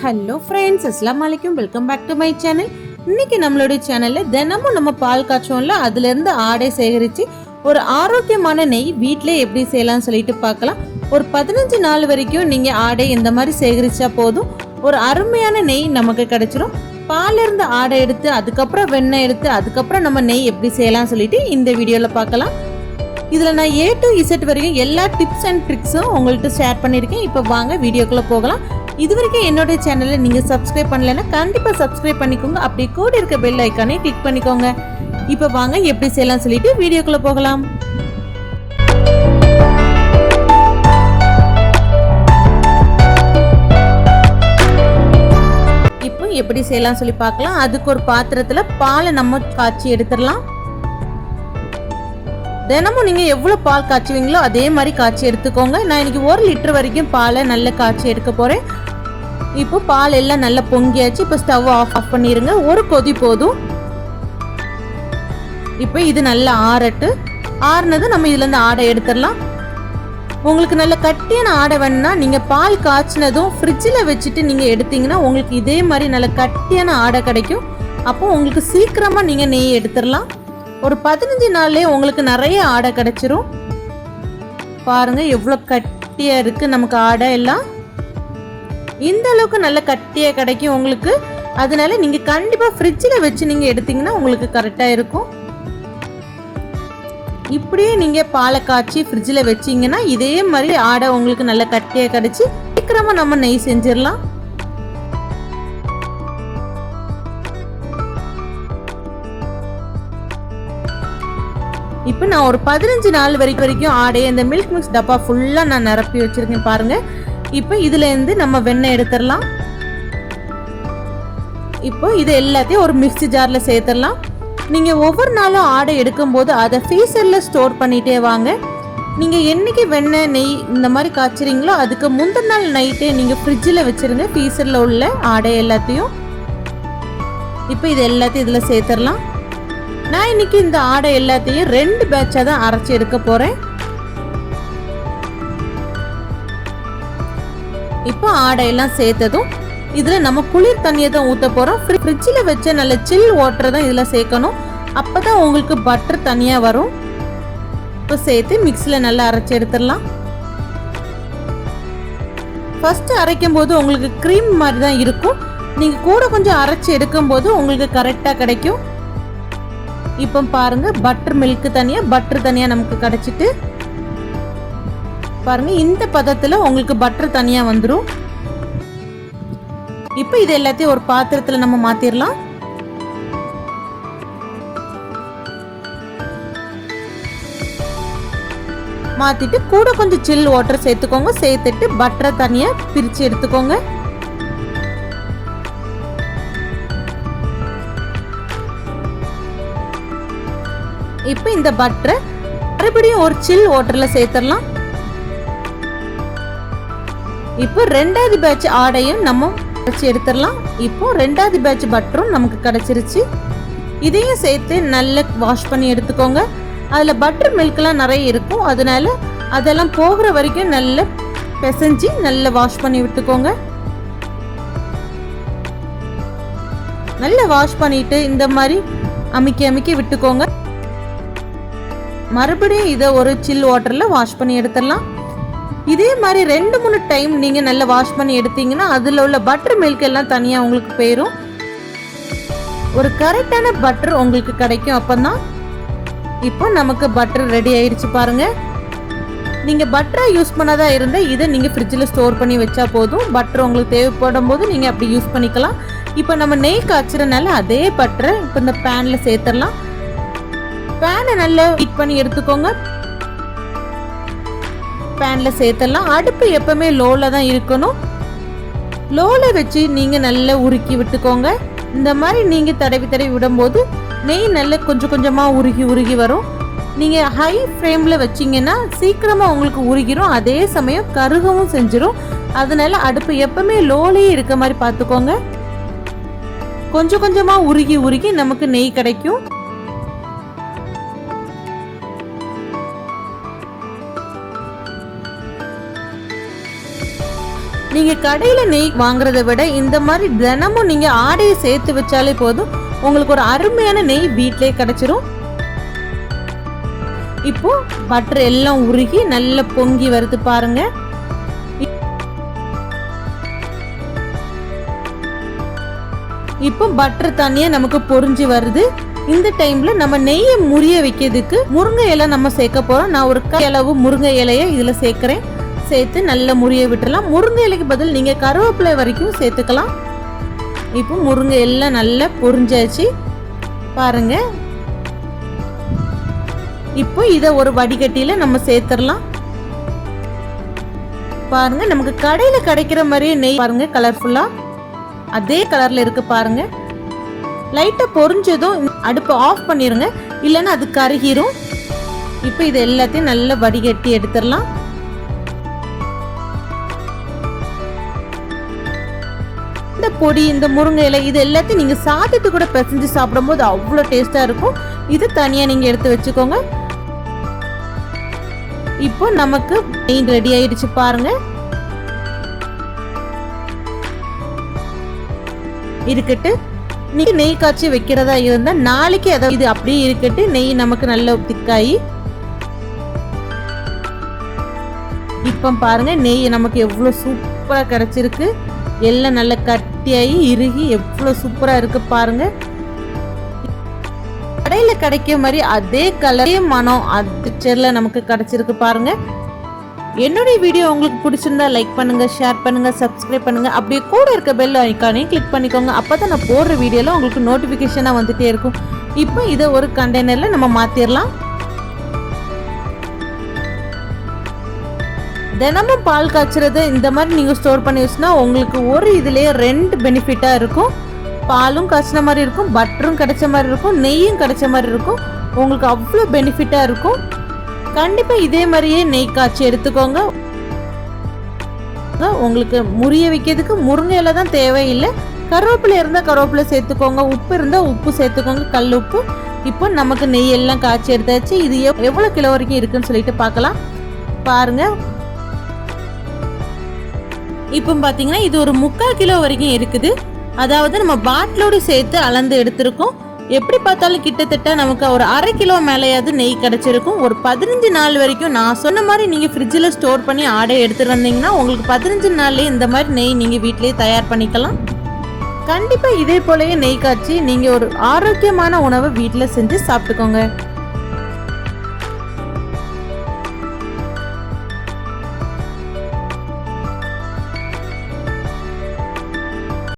Hello friends, அஸ்ஸலாமு அலைக்கும். Welcome back to my channel. இன்னைக்கு நம்மளுடைய சேனலில் தினமும் நம்ம பால் காய்ச்சோம்ல, அதுலேருந்து ஆடை சேகரித்து ஒரு ஆரோக்கியமான நெய் வீட்டிலே எப்படி செய்யலாம்னு சொல்லிட்டு பார்க்கலாம். ஒரு 15 நாள் வரைக்கும் நீங்கள் ஆடை இந்த மாதிரி சேகரித்தா போதும், ஒரு அருமையான நெய் நமக்கு கிடைச்சிரும். பாலிருந்து ஆடை எடுத்து அதுக்கப்புறம் வெண்ணெய் எடுத்து அதுக்கப்புறம் நம்ம நெய் எப்படி செய்யலாம்னு சொல்லிட்டு இந்த வீடியோவில் பார்க்கலாம். இதில் நான் A to Z வரைக்கும் எல்லா டிப்ஸ் அண்ட் ட்ரிக்ஸும் உங்கள்கிட்ட ஷேர் பண்ணியிருக்கேன். இப்போ வாங்க வீடியோக்குள்ளே போகலாம். இது வரைக்கும் என்னோட சேனலை நீங்கள் சப்ஸ்கிரைப் பண்ணலைன்னா கண்டிப்பாக சப்ஸ்கிரைப் பண்ணிக்கோங்க. அப்படி கூட இருக்க பெல் ஐக்கானே கிளிக் பண்ணிக்கோங்க. இப்போ வாங்க எப்படி செய்யலாம் சொல்லிட்டு வீடியோக்குள்ளே போகலாம். இப்போ எப்படி செய்யலாம் சொல்லி பார்க்கலாம். அதுக்கு ஒரு பாத்திரத்தில் பாலை நம்ம காய்ச்சி எடுத்துடலாம். தினமும் நீங்கள் எவ்வளோ பால் காய்ச்சுவீங்களோ அதே மாதிரி காய்ச்சி எடுத்துக்கோங்க. நான் இன்னைக்கு 1 லிட்டர் வரைக்கும் பாலை நல்லா காய்ச்சி எடுக்க போகிறேன். இப்போ பால் எல்லாம் நல்லா பொங்கியாச்சு. இப்போ ஸ்டவ் ஆஃப் பண்ணிடுங்க. ஒரு கொதி போதும். இப்போ இது நல்லா ஆறுனது நம்ம இதுலேருந்து ஆடை எடுத்துடலாம். உங்களுக்கு நல்ல கட்டியான ஆடை வேணும்னா நீங்கள் பால் காய்ச்சினதும் ஃப்ரிட்ஜில் வச்சுட்டு நீங்கள் எடுத்தீங்கன்னா உங்களுக்கு இதே மாதிரி நல்ல கட்டியான ஆடை கிடைக்கும். அப்போ உங்களுக்கு சீக்கிரமாக நீங்கள் நெய் எடுத்துடலாம். ஒரு 15 நாள்லேயே உங்களுக்கு நிறைய ஆடை கிடைச்சிரும். பாருங்க எவ்வளோ கட்டியாக இருக்குது நமக்கு ஆடை எல்லாம். இந்த அளவுக்கு நல்ல கட்டியாக கிடைக்கும் உங்களுக்கு. அதனால நீங்கள் கண்டிப்பாக ஃப்ரிட்ஜில் வச்சு நீங்கள் எடுத்தீங்கன்னா உங்களுக்கு கரெக்டாக இருக்கும். இப்படியே நீங்கள் பாலை காய்ச்சி ஃப்ரிட்ஜில் வச்சிங்கன்னா இதே மாதிரி ஆடை உங்களுக்கு நல்ல கட்டியாக கிடைச்சி சீக்கிரமாக நம்ம நெய் செஞ்சிடலாம். இப்போ நான் ஒரு 15 நாள் வரைக்கும் ஆடையை இந்த மில்க் மிக்ஸ் டப்பா ஃபுல்லாக நான் நிரப்பி வச்சுருக்கேன் பாருங்கள். இப்போ இதுலேருந்து நம்ம வெண்ணெய் எடுத்துடலாம். இப்போ இது எல்லாத்தையும் ஒரு மிக்ஸி ஜாரில் சேர்த்துடலாம். நீங்கள் ஒவ்வொரு நாளும் ஆடை எடுக்கும்போது அதை ஃப்ரீசரில் ஸ்டோர் பண்ணிகிட்டே வாங்க. நீங்கள் என்றைக்கு வெண்ணெய் நெய் இந்த மாதிரி காய்ச்சிறீங்களோ அதுக்கு முந்தின நாள் நைட்டே நீங்கள் ஃப்ரிட்ஜில் வச்சுருங்க ஃப்ரீசரில் உள்ள ஆடை எல்லாத்தையும். இப்போ இது எல்லாத்தையும் இதில் சேர்த்துடலாம். நான் இன்னைக்கு இந்த ஆடை எல்லாத்தையும் 2 பேட்சாக தான் அரைச்சி எடுக்க போகிறேன். இப்போ ஆடையெல்லாம் சேர்த்ததும் இதில் நம்ம குளிர் தண்ணியை தான் ஊற்ற போகிறோம். ஃப்ரிட்ஜில் வச்ச நல்ல சில் வாட்டரை தான் இதில் சேர்க்கணும். அப்போ தான் உங்களுக்கு பட்டர் தனியாக வரும். இப்போ சேர்த்து மிக்ஸியில் நல்லா அரைச்சி எடுத்துடலாம். ஃபஸ்ட்டு அரைக்கும் போது உங்களுக்கு க்ரீம் மாதிரி தான் இருக்கும். நீங்கள் கூட கொஞ்சம் அரைச்சி எடுக்கும்போது உங்களுக்கு கரெக்டாக கிடைக்கும். இப்போ பாருங்க பட்டர் மில்க் தனியாக பட்டர் தனியாக நமக்கு கிடைச்சிட்டு பாருங்க இந்த பதத்தில் உங்களுக்கு பட்டர் தனியாக வந்துடும். இப்போ இது எல்லாத்தையும் ஒரு பாத்திரத்தில் நம்ம மாத்திரலாம். மாத்திட்டு கூட கொஞ்சம் சில் வாட்டர் சேர்த்துக்கோங்க. சேர்த்துட்டு பட்டரை தனியாக பிரித்து எடுத்துக்கோங்க. இப்போ இந்த பட்டரை மறுபடியும் ஒரு சில் வாட்டரில் சேர்த்துடலாம். இப்போ 2வது பேட்ச் ஆடையும் நம்ம வச்சு எடுத்துடலாம். இப்போ 2வது பேட்ச் பட்டரும் நமக்கு கிடைச்சிருச்சு. இதையும் சேர்த்து நல்லா வாஷ் பண்ணி எடுத்துக்கோங்க. அதில் பட்டர் மில்க்லாம் நிறைய இருக்கும். அதனால அதெல்லாம் போகிற வரைக்கும் நல்லா பிசைஞ்சு நல்லா வாஷ் பண்ணி விட்டுக்கோங்க. நல்லா வாஷ் பண்ணிட்டு இந்த மாதிரி அமுக்கி விட்டுக்கோங்க. மறுபடியும் இதை ஒரு சில் வாட்டரில் வாஷ் பண்ணி எடுத்துடலாம். இதே மாதிரி 2-3 டைம் நீங்கள் நல்லா வாஷ் பண்ணி எடுத்தீங்கன்னா அதில் உள்ள பட்டர் மில்க் எல்லாம் தனியாக உங்களுக்கு போயிடும். ஒரு கரெக்டான பட்டர் உங்களுக்கு கிடைக்கும். அப்போதான் இப்போ நமக்கு பட்டர் ரெடி ஆயிடுச்சு பாருங்க. நீங்கள் பட்டரை யூஸ் பண்ணாதான் இருந்தால் இதை நீங்கள் ஃப்ரிட்ஜில் ஸ்டோர் பண்ணி வச்சா போதும். பட்டர் உங்களுக்கு தேவைப்படும் போது நீங்கள் அப்படி யூஸ் பண்ணிக்கலாம். இப்போ நம்ம நெய் காய்ச்சறனால அதே பட்டரை இப்போ இந்த பேனில் சேர்த்துடலாம். பேனை நல்லா ஹீட் பண்ணி எடுத்துக்கோங்க. பேனில் சேர்த்துடலாம். அடுப்பு எப்பவுமே லோவில் தான் இருக்கணும். லோவில் வச்சு நீங்கள் நல்லா உருக்கி விட்டுக்கோங்க. இந்த மாதிரி நீங்கள் தடவி விடும்போது நெய் நல்லா கொஞ்சம் கொஞ்சமாக உருகி வரும். நீங்கள் ஹை ஃப்ளேமில் வச்சிங்கன்னா சீக்கிரமாக உங்களுக்கு உருகிரும். அதே சமயம் கருகவும் செஞ்சிடும். அதனால அடுப்பு எப்பவுமே லோலேயே இருக்க மாதிரி பார்த்துக்கோங்க. கொஞ்சம் கொஞ்சமாக உருகி நமக்கு நெய் கிடைக்கும். நீங்க கடையில நெய் வாங்குறதை விட இந்த மாதிரி தினமும் நீங்க ஆடையை சேர்த்து வச்சாலே போதும், உங்களுக்கு ஒரு அருமையான நெய் வீட்டிலே கிடைச்சிரும். இப்போ பட்டர் எல்லாம் உருகி நல்ல பொங்கி வருது பாருங்க. இப்போ பட்டர் தனியா நமக்கு பொரிஞ்சு வருது. இந்த டைம்ல நம்ம நெய்யை முறிய வைக்கிறதுக்கு முருங்கை இலை நம்ம சேர்க்க போறோம். நான் ஒரு அளவு முருங்கை இலையை இதுல சேர்க்கிறேன். சேர்த்து நல்லா முறிய விட்டுறலாம். முருங்கை இலைக்கு பதில் நீங்க கருவேப்பிலை வரைக்கும் சேர்த்துக்கலாம். இப்போ முருங்கை எல்லாம் நல்லா பொரிஞ்சாச்சு பாருங்க. இப்போ இதை ஒரு வடிகட்டியில நம்ம சேர்த்துடலாம். பாருங்க, நமக்கு கடையில கிடைக்கிற மாதிரியே நெய் பாருங்க, கலர்ஃபுல்லா அதே கலர்ல இருக்கு பாருங்க. லைட்டா பொரிஞ்சதும் அடுப்பை ஆஃப் பண்ணிருங்க, இல்லைன்னா அது கருகிரும். இப்போ இது எல்லாத்தையும் நல்லா வடிகட்டி எடுத்துடலாம். இந்த பொடி, இந்த முருங்கை இலை, இது எல்லாத்தையும் நீங்க சாதத்து கூட பிசைஞ்சு சாப்பிடும்போது அவ்வளோ டேஸ்டா இருக்கும். இது தனியா நீங்க எடுத்து வச்சுக்கோங்க. இப்போ நமக்கு நெய் ரெடி ஆயிடுச்சு பாருங்க. இருக்கட்டு, நீங்க நெய் காய்ச்சி வைக்கிறதா இருந்தா நாளைக்கு அதை இது அப்படியே இருக்கட்டு. நெய் நமக்கு நல்ல திக்காயி இப்ப பாருங்க நெய் நமக்கு எவ்வளவு சூப்பரா கிடைச்சிருக்கு. எல்லாம் நல்ல கட்டியாகி இறுகி எவ்வளவு சூப்பரா இருக்கு பாருங்க. கடையில கிடைக்க மாதிரி அதே கலரே மனம் அது நமக்கு கிடைச்சிருக்கு பாருங்க. என்னுடைய வீடியோ உங்களுக்கு பிடிச்சிருந்தா லைக் பண்ணுங்க, ஷேர் பண்ணுங்க, சப்ஸ்கிரைப் பண்ணுங்க. அப்படியே கூட இருக்க பெல் ஐக்கானையும் கிளிக் பண்ணிக்கோங்க. அப்பதான் நான் போடுற வீடியோல உங்களுக்கு நோட்டிபிகேஷனா வந்துட்டே இருக்கும். இப்போ இதை ஒரு கண்டெய்னர்ல நம்ம மாத்திரலாம். தினமும் பால் காய்ச்சறது இந்த மாதிரி நீங்க ஸ்டோர் பண்ணி வச்சுனா உங்களுக்கு ஒரு இதுலயே 2 பெனிஃபிட்டா இருக்கும். பாலும் காய்ச்சின மாதிரி இருக்கும், பட்டரும் கிடைச்ச மாதிரி இருக்கும், நெய்யும் கிடைச்ச மாதிரி இருக்கும். உங்களுக்கு அவ்வளோ பெனிஃபிட்டா இருக்கும். கண்டிப்பா இதே மாதிரியே நெய் காய்ச்சி எடுத்துக்கோங்க. உங்களுக்கு முறிய வைக்கிறதுக்கு முருங்கை இலை தான் தேவையில்லை. கருவேப்பிலை இருந்தா கருவேப்பிலை சேர்த்துக்கோங்க, உப்பு இருந்தா உப்பு சேர்த்துக்கோங்க, கல் உப்பு. இப்போ நமக்கு நெய் எல்லாம் காய்ச்சி எடுத்தாச்சு. இது எவ்வளவு கிலோ வரைக்கும் இருக்குன்னு சொல்லிட்டு பார்க்கலாம். பாருங்க, இப்போ பாத்தீங்கன்னா இது ஒரு 3/4 கிலோ வரைக்கும் இருக்குது. அதாவது நம்ம பாட்டிலோடு சேர்த்து அளந்து எடுத்திருக்கோம். எப்படி பார்த்தாலும் கிட்டத்தட்ட நமக்கு ஒரு 1/2 கிலோ மேலேயாவது நெய் கிடைச்சிருக்கும். ஒரு 15 நாள் வரைக்கும் நான் சொன்ன மாதிரி நீங்க ஃப்ரிட்ஜில் ஸ்டோர் பண்ணி ஆடை எடுத்துட்டு வந்தீங்கன்னா உங்களுக்கு 15 நாள்லயே இந்த மாதிரி நெய் நீங்க வீட்டிலேயே தயார் பண்ணிக்கலாம். கண்டிப்பா இதே போலயே நெய் காய்ச்சி நீங்க ஒரு ஆரோக்கியமான உணவை வீட்டில் செஞ்சு சாப்பிட்டுக்கோங்க.